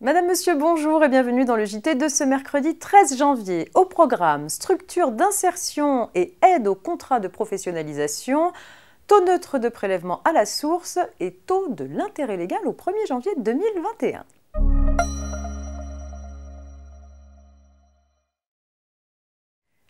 Madame, Monsieur, bonjour et bienvenue dans le JT de ce mercredi 13 janvier. Au programme, structure d'insertion et aide au contrat de professionnalisation, taux neutre de prélèvement à la source et taux de l'intérêt légal au 1er janvier 2021.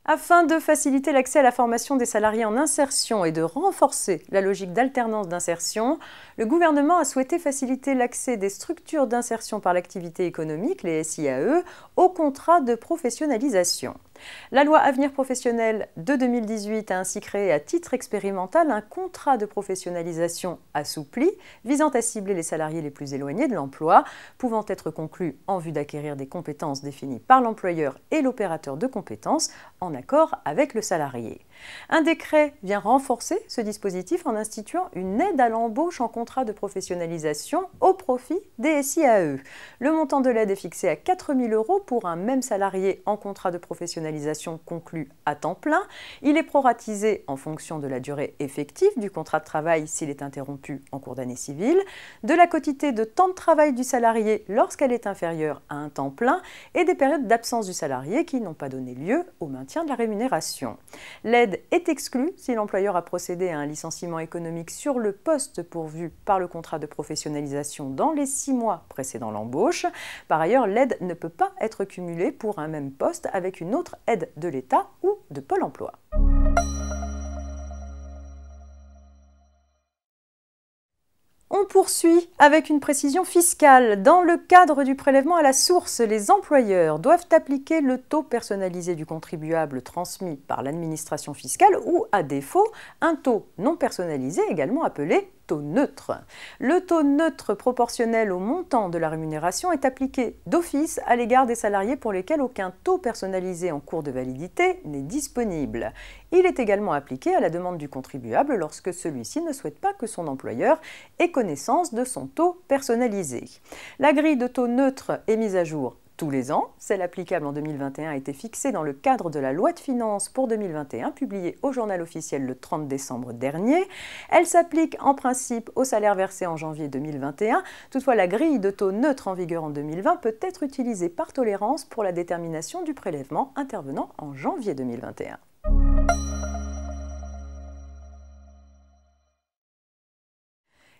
Afin de faciliter l'accès à la formation des salariés en insertion et de renforcer la logique d'alternance d'insertion, le gouvernement a souhaité faciliter l'accès des structures d'insertion par l'activité économique, les SIAE, au contrat de professionnalisation. La loi Avenir professionnel de 2018 a ainsi créé à titre expérimental un contrat de professionnalisation assoupli visant à cibler les salariés les plus éloignés de l'emploi, pouvant être conclu en vue d'acquérir des compétences définies par l'employeur et l'opérateur de compétences en accord avec le salarié. Un décret vient renforcer ce dispositif en instituant une aide à l'embauche en contrat de professionnalisation au profit des SIAE. Le montant de l'aide est fixé à 4 000 € pour un même salarié en contrat de professionnalisation conclu à temps plein. Il est proratisé en fonction de la durée effective du contrat de travail s'il est interrompu en cours d'année civile, de la quotité de temps de travail du salarié lorsqu'elle est inférieure à un temps plein et des périodes d'absence du salarié qui n'ont pas donné lieu au maintien de la rémunération. L'aide est exclue si l'employeur a procédé à un licenciement économique sur le poste pourvu par le contrat de professionnalisation dans les 6 mois précédant l'embauche. Par ailleurs, l'aide ne peut pas être cumulée pour un même poste avec une autre aide de l'État ou de Pôle emploi. On poursuit avec une précision fiscale. Dans le cadre du prélèvement à la source, les employeurs doivent appliquer le taux personnalisé du contribuable transmis par l'administration fiscale ou, à défaut, un taux non personnalisé également appelé taux neutre. Le taux neutre proportionnel au montant de la rémunération est appliqué d'office à l'égard des salariés pour lesquels aucun taux personnalisé en cours de validité n'est disponible. Il est également appliqué à la demande du contribuable lorsque celui-ci ne souhaite pas que son employeur ait connaissance de son taux personnalisé. La grille de taux neutre est mise à jour tous les ans. Celle applicable en 2021 a été fixée dans le cadre de la loi de finances pour 2021, publiée au journal officiel le 30 décembre dernier. Elle s'applique en principe aux salaires versés en janvier 2021. Toutefois, la grille de taux neutre en vigueur en 2020 peut être utilisée par tolérance pour la détermination du prélèvement intervenant en janvier 2021.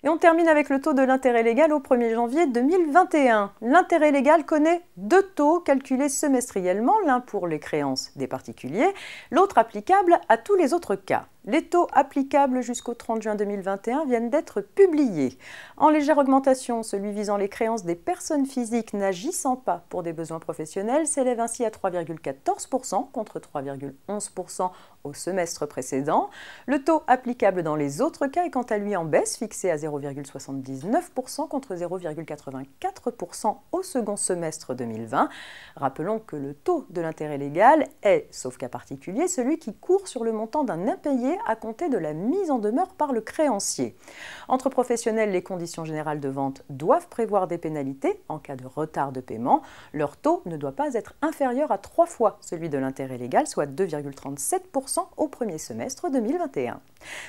Et on termine avec le taux de l'intérêt légal au 1er janvier 2021. L'intérêt légal connaît 2 taux calculés semestriellement, l'un pour les créances des particuliers, l'autre applicable à tous les autres cas. Les taux applicables jusqu'au 30 juin 2021 viennent d'être publiés. En légère augmentation, celui visant les créances des personnes physiques n'agissant pas pour des besoins professionnels s'élève ainsi à 3,14% contre 3,11% au semestre précédent. Le taux applicable dans les autres cas est quant à lui en baisse, fixé à 0,79% contre 0,84% au second semestre 2020. Rappelons que le taux de l'intérêt légal est, sauf cas particulier, celui qui court sur le montant d'un impayé à compter de la mise en demeure par le créancier. Entre professionnels, les conditions générales de vente doivent prévoir des pénalités en cas de retard de paiement. Leur taux ne doit pas être inférieur à 3 fois celui de l'intérêt légal, soit 2,37% au premier semestre 2021.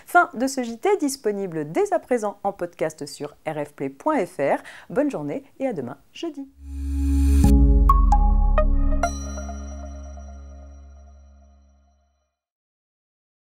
Fin de ce JT, disponible dès à présent en podcast sur rfplay.fr. Bonne journée et à demain jeudi.